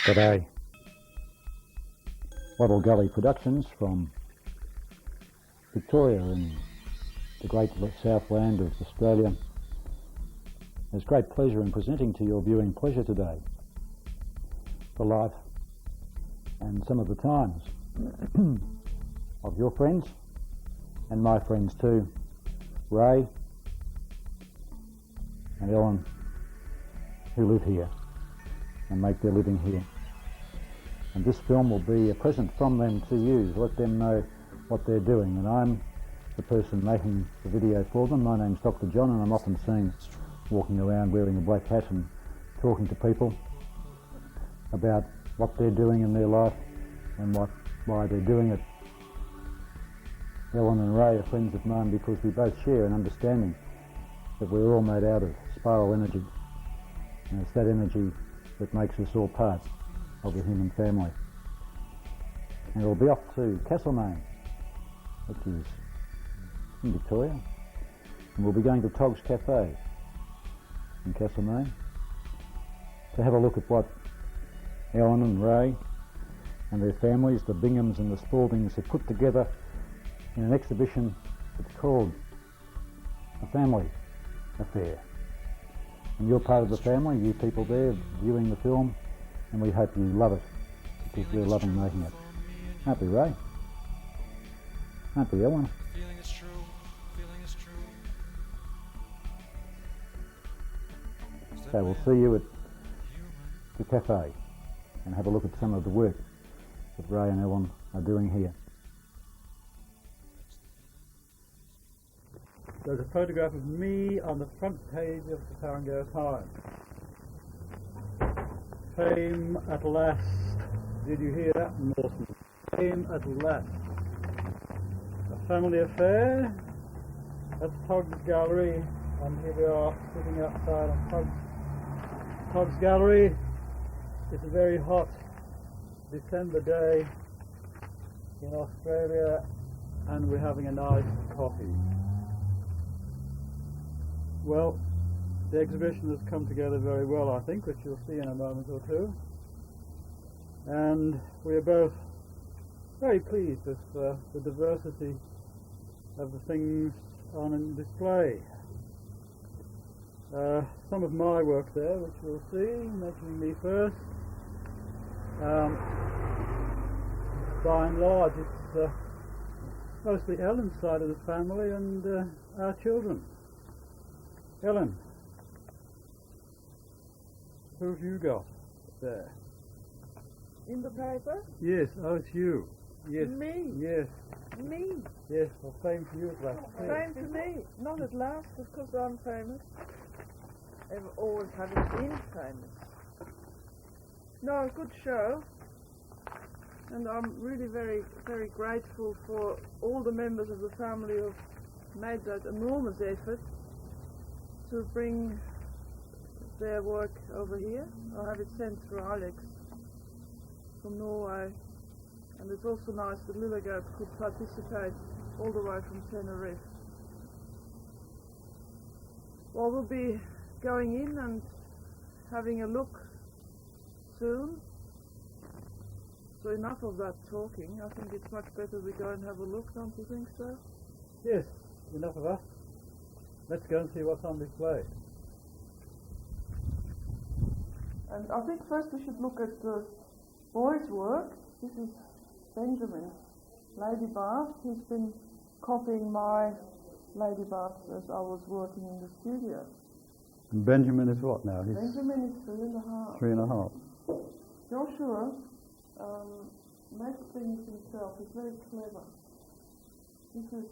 Today, Wattle Gully Productions from Victoria in the great southland of Australia has great pleasure in presenting to your viewing pleasure today the life and some of the times of your friends and my friends too, Ray and Ellen, who live here and make their living here. And this film will be a present from them to you, to let them know what they're doing. And I'm the person making the video for them. My name's Dr. John, and I'm often seen walking around wearing a black hat and talking to people about what they're doing in their life and why they're doing it. Ellen and Ray are friends of mine because we both share an understanding that we're all made out of spiral energy. And it's that energy that makes us all part of the human family. And we'll be off to Castlemaine, which is in Victoria, and we'll be going to Togg's Cafe in Castlemaine to have a look at what Ellen and Ray and their families, the Binghams and the Spaldings, have put together in an exhibition that's called A Family Affair. And you're part of the family, you people there viewing the film, and we hope you love it because we're loving making it. Aren't we, Ray? Aren't we, Ellen? Feeling is true, feeling is true. So we'll see you at the cafe and have a look at some of the work that Ray and Ellen are doing here. There's a photograph of me on the front page of the Farango Times. Fame at last. Did you hear that, Morton? Fame at last. A family affair. That's Togg's Gallery, and here we are sitting outside on Togg's Gallery. It's a very hot December day in Australia, and we're having a nice coffee. Well, the exhibition has come together very well, I think, which you'll see in a moment or two. And we are both very pleased with the diversity of the things on display. Some of my work there, which you'll see, mentioning me first. By and large, it's mostly Ellen's side of the family and our children. Ellen, who have you got there? In the paper? Yes, oh, it's you. Yes. Me? Yes. Me? Yes, well, same to you at last. Same to me. Not at last, because I'm famous. I've always haven't been famous. No, good show. And I'm really very, very grateful for all the members of the family who've made that enormous effort to bring their work over here. I'll have it sent through Alex from Norway, and it's also nice that Lillegoat could participate all the way from Tenerife. Well, we'll be going in and having a look soon. So enough of that talking. I think it's much better we go and have a look, don't you think so? Yes, enough of us. Let's go and see what's on display. And I think first we should look at the boy's work. This is Benjamin, Lady Bath. He's been copying my Lady Bath as I was working in the studio. And Benjamin is what now? Benjamin is 3.5. 3.5. Joshua makes things himself. He's very clever. This is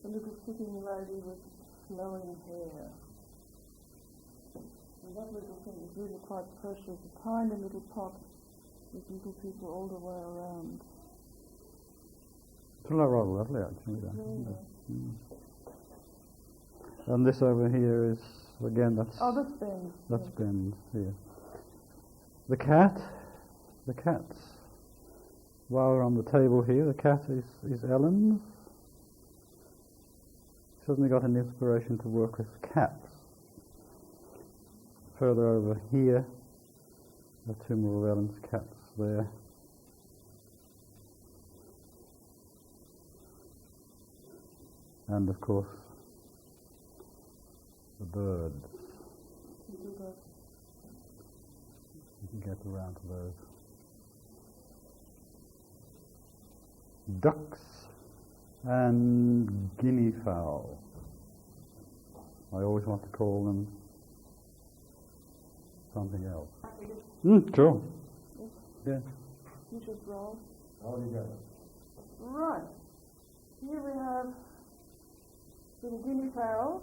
a little sitting lady with flowing hair. And that little thing is really quite precious. A tiny little pot with little people all the way around. It's rather lovely, actually. Yeah. And this over here is, again, that's... Oh, that's Ben. That's yes. Ben here. The cat's, while we're on the table here, the cat is Ellen's. Suddenly got an inspiration to work with cats. Further over here the two more of Ellen's cats there. And of course, the birds. You can get around to those. Ducks and guinea fowl. I always want to call them something else. Sure. Yeah. You just roll. How do you go? Right. Here we have some guinea fowl,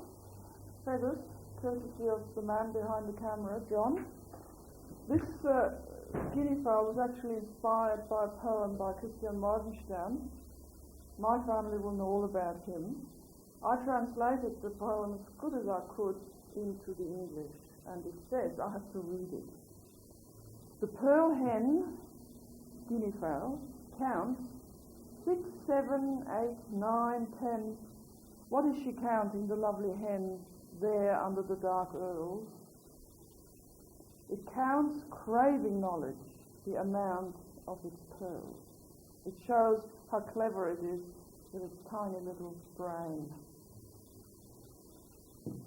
feathers, courtesy of the man behind the camera, John. This guinea fowl was actually inspired by a poem by Christian Maldon. My family will know all about him. I translated the poem as good as I could into the English, and it says, I have to read it. The pearl hen, guinea fowl, counts 6, 7, 8, 9, 10. What is she counting, the lovely hen there under the dark earls? It counts, craving knowledge, the amount of its pearls. It shows how clever it is with its tiny little brain.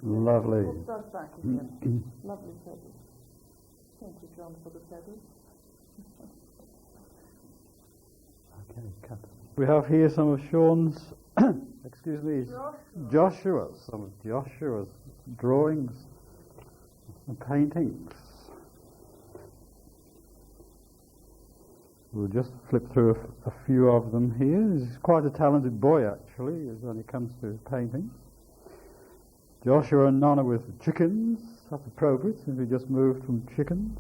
Lovely. Put those back again. Lovely feathers. Thank you, John, for the feathers. Okay, cut. We have here some of Sean's, excuse me, Joshua's, some of Joshua's drawings and paintings. We'll just flip through a few of them here. He's quite a talented boy, actually, when it comes to painting. Joshua and Nana with chickens. That's appropriate, since we just moved from chickens.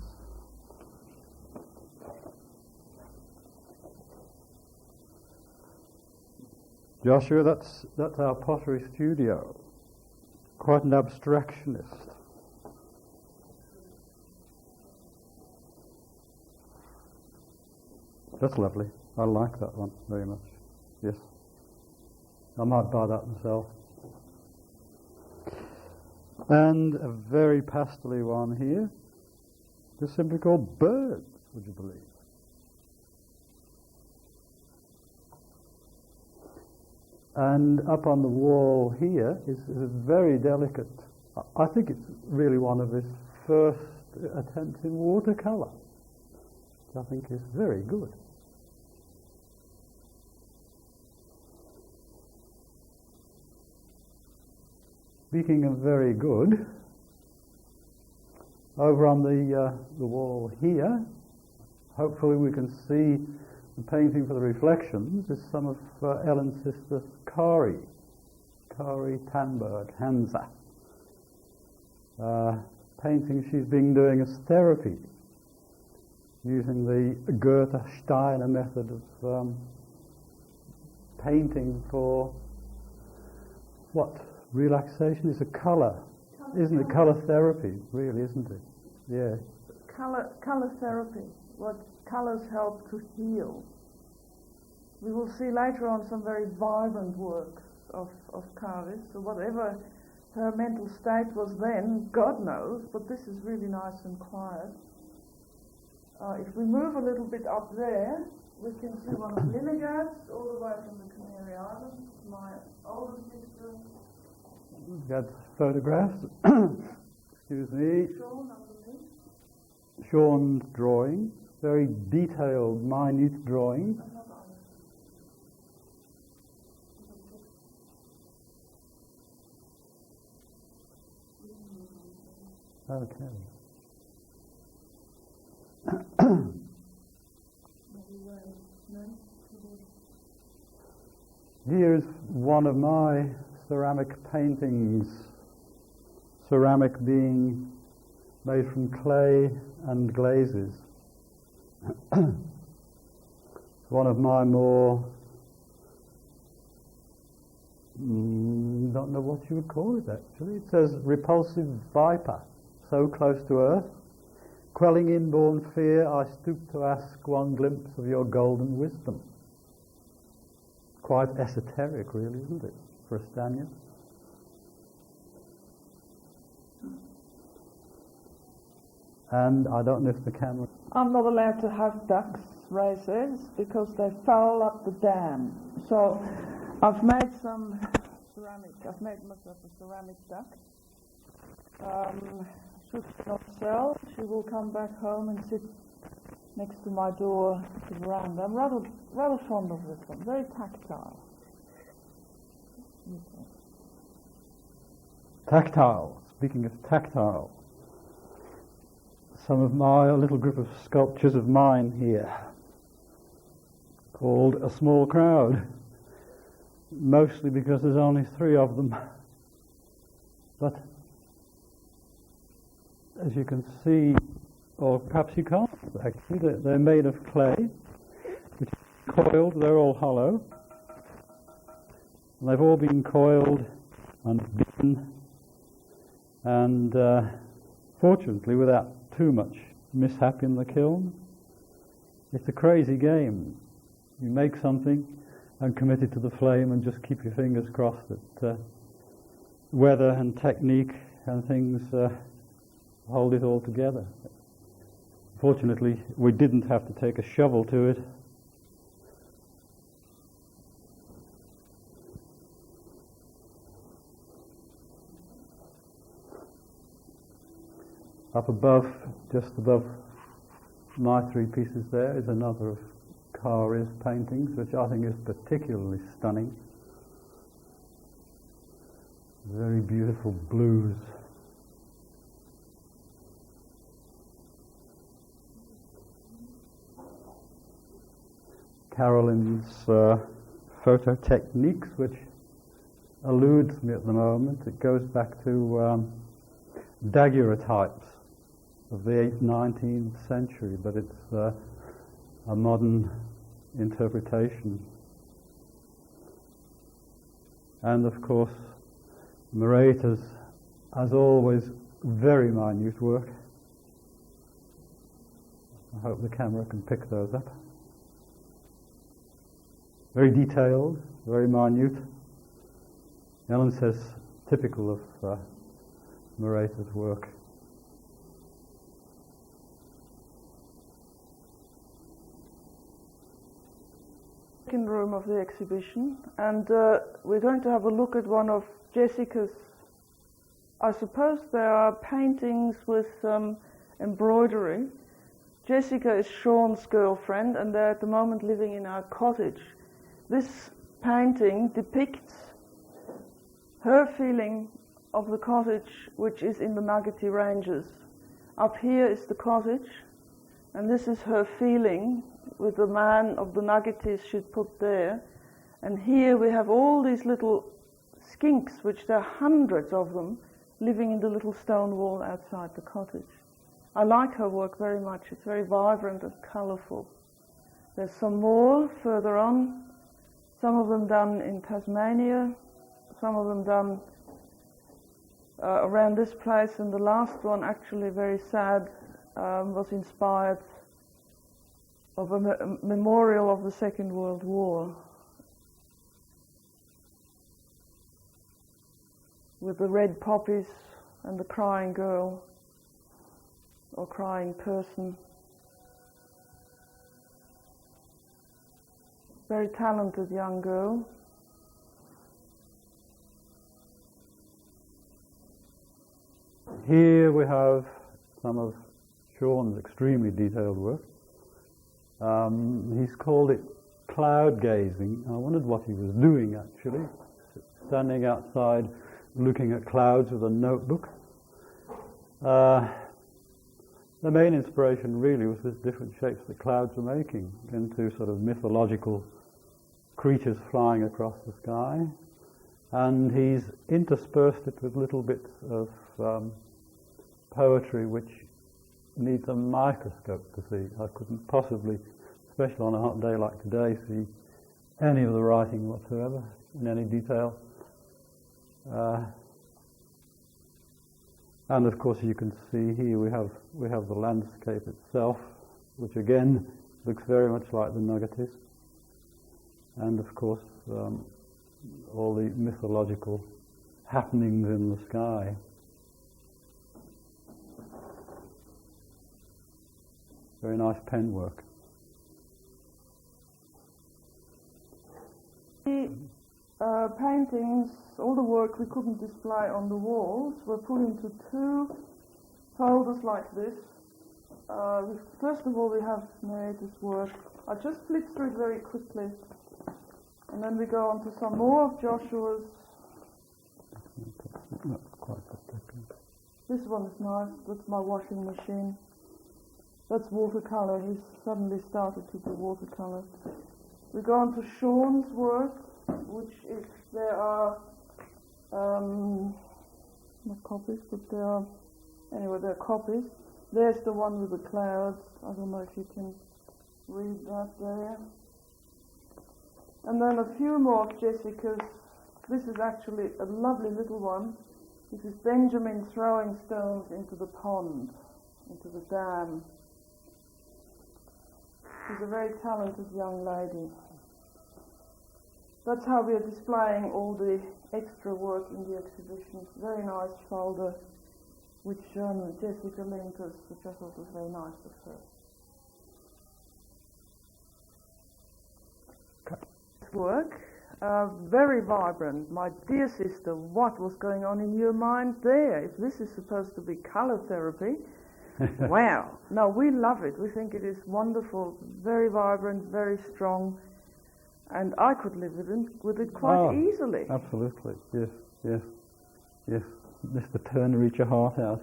Joshua, that's our pottery studio. Quite an abstractionist. That's lovely. I like that one very much. Yes. I might buy that myself. And a very pastel-y one here, just simply called Birds, would you believe? And up on the wall here is a very delicate, I think it's really one of his first attempts in watercolour, which I think is very good. Speaking of very good, over on the wall here, hopefully we can see the painting for the reflections is some of Ellen's sister Kari Tanberg Hansa. Painting she's been doing as therapy, using the Goethe Steiner method of painting for what? Relaxation is a colour, isn't it? Colour therapy, really, isn't it? Yeah. Colour therapy. What colours help to heal. We will see later on some very vibrant works of Kari. So whatever her mental state was then, God knows, but this is really nice and quiet. If we move a little bit up there, we can see one of Lilligat's all the way from the Canary Islands. My older sister. Got photographs. Excuse me. Sean underneath. Sean's drawing, very detailed, minute drawing. Okay. Here's one of my ceramic paintings, ceramic being made from clay and glazes. One of my more, don't know what you would call it actually. It says repulsive viper, so close to earth. Quelling inborn fear, I stoop to ask one glimpse of your golden wisdom. Quite esoteric really, isn't it? For a Stanyer. And I don't know if the camera... I'm not allowed to have ducks, Ray says, because they foul up the dam. So I've made some ceramic. I've made myself a ceramic duck. Should not sell. She will come back home and sit next to my door at the veranda. I'm rather fond of this one. Very tactile. Tactile. Speaking of tactile, some of a little group of sculptures of mine here, called A Small Crowd, mostly because there's only 3 of them. But as you can see, or perhaps you can't actually, they're made of clay, which is coiled. They're all hollow. And they've all been coiled and beaten, and fortunately without too much mishap in the kiln. It's a crazy game. You make something and commit it to the flame and just keep your fingers crossed that weather and technique and things hold it all together. Fortunately, we didn't have to take a shovel to it. Up above, just above my 3 pieces there, is another of Kari's paintings, which I think is particularly stunning. Very beautiful blues. Carolyn's photo techniques, which eludes me at the moment. It goes back to daguerreotypes of the 19th century, but it's a modern interpretation. And of course, Marita's, as always, very minute work. I hope the camera can pick those up. Very detailed, very minute. Ellen says typical of Marita's work. Second room of the exhibition, and we're going to have a look at one of Jessica's, I suppose there are paintings with embroidery. Jessica is Sean's girlfriend, and they're at the moment living in our cottage. This painting depicts her feeling of the cottage, which is in the Nuggety Ranges. Up here is the cottage, and this is her feeling with the man of the Nuggeties she'd put there. And here we have all these little skinks, which there are hundreds of them, living in the little stone wall outside the cottage. I like her work very much. It's very vibrant and colourful. There's some more further on, some of them done in Tasmania, some of them done around this place, and the last one, actually very sad, was inspired of a memorial of the Second World War, with the red poppies and the crying girl or crying person. Very talented young girl. Here we have some of Sean's extremely detailed work. He's called it cloud gazing. I wondered what he was doing actually, standing outside looking at clouds with a notebook. The main inspiration really was the different shapes the clouds were making into sort of mythological creatures flying across the sky, and he's interspersed it with little bits of poetry which needs a microscope to see. I couldn't possibly, especially on a hot day like today, see any of the writing whatsoever in any detail. And of course, you can see here we have the landscape itself, which again looks very much like the Nuggeties, and of course all the mythological happenings in the sky. Very nice pen work. The paintings, all the work we couldn't display on the walls, were put into two folders like this. First of all, we have Narrator's work. I just flipped through it very quickly, and then we go on to some more of Joshua's. This one is nice. That's my washing machine. That's watercolor. He's suddenly started to do watercolor. We go on to Sean's work, which is, there are not copies, but there are, anyway, there are copies. There's the one with the clouds. I don't know if you can read that there. And then a few more of Jessica's. This is actually a lovely little one. This is Benjamin throwing stones into the pond, into the dam. She's a very talented young lady. That's how we are displaying all the extra work in the exhibition. Very nice folder, which Jessica linked us, which I thought was very nice of her. Work, very vibrant. My dear sister, what was going on in your mind there? If this is supposed to be color therapy, wow. No, we love it. We think it is wonderful, very vibrant, very strong, and I could live with it quite easily. Absolutely, yes, yes, yes. Mr. Turner, reach your heart out.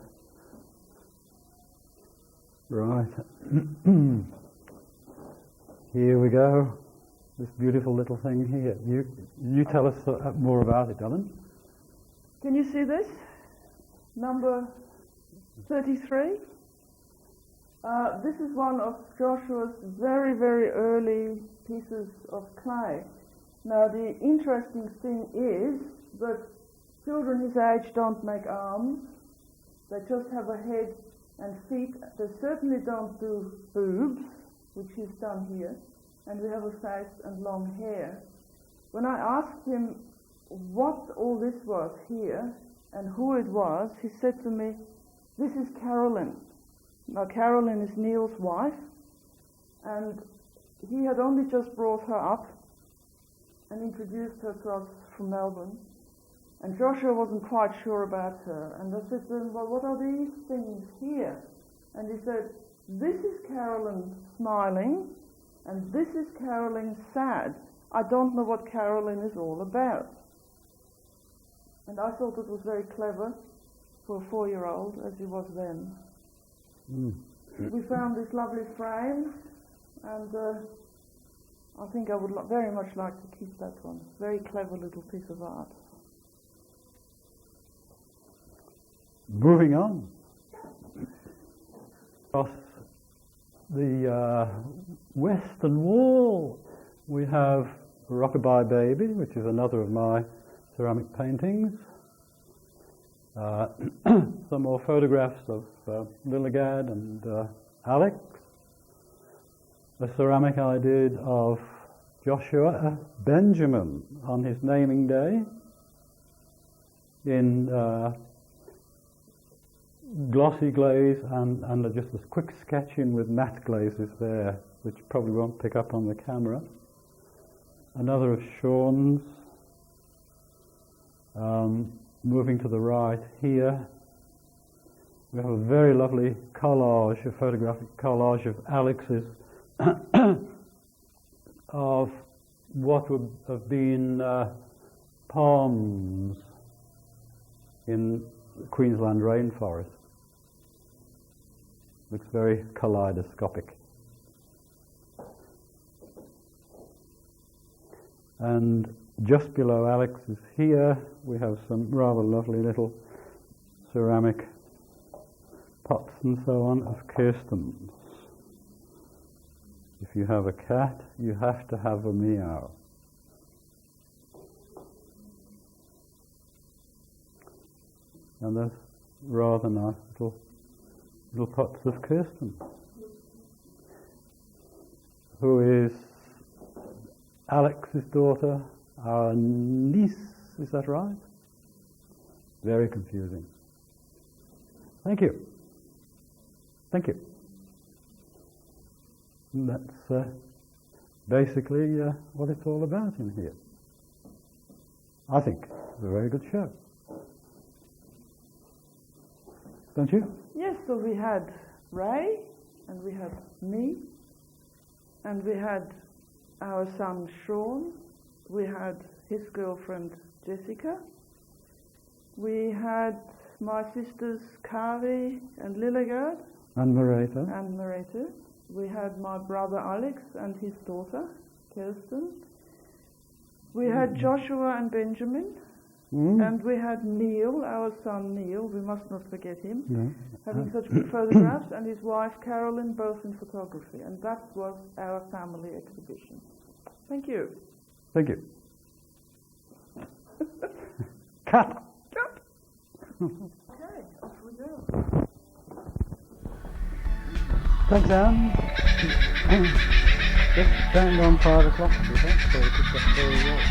Right. Here we go. This beautiful little thing here. You tell us more about it, Ellen. Can you see this? Number 33. This is one of Joshua's very, very early pieces of clay. Now, the interesting thing is that children his age don't make arms. They just have a head and feet. They certainly don't do boobs, which he's done here. And we have a face and long hair. When I asked him what all this was here and who it was, he said to me, "This is Carolyn." Now, Carolyn is Neil's wife, and he had only just brought her up and introduced her to us from Melbourne. And Joshua wasn't quite sure about her. And I said to him, "Well, what are these things here?" And he said, "This is Carolyn smiling, and this is Carolyn sad. I don't know what Carolyn is all about." And I thought it was very clever for a 4-year-old, as he was then. We found this lovely frame, and I think I would very much like to keep that one. Very clever little piece of art. Moving on. Across the western wall, we have Rockabye Baby, which is another of my ceramic paintings. Some more photographs of Lilligad and Alex. A ceramic I did of Joshua Benjamin on his naming day in glossy glaze and just a quick sketching with matte glazes there, which probably won't pick up on the camera. Another of Sean's. Moving to the right here, we have a very lovely collage, a photographic collage of Alex's of what would have been palms in the Queensland rainforest. Looks very kaleidoscopic. And just below Alex is here, we have some rather lovely little ceramic pots and so on of Kirsten's. If you have a cat, you have to have a meow. And there's rather nice little pots of Kirsten, who is Alex's daughter, our niece, is that right? Very confusing. Thank you. Thank you. And that's basically what it's all about in here. I think it's a very good show. Don't you? Yes, so we had Ray, and we had me, and we had our son Sean, we had his girlfriend Jessica, we had my sisters Kari and Lillegard, And Marita. and Marita. We had my brother Alex and his daughter Kirsten. We had Joshua and Benjamin, and we had Neil, our son Neil, we must not forget him, having such good photographs, and his wife Carolyn, both in photography. And that was our family exhibition. Thank you. Thank you. Cut! Cut! Okay, off we go. Thanks, Anne. Just stand on 5 o'clock, so we could get very well.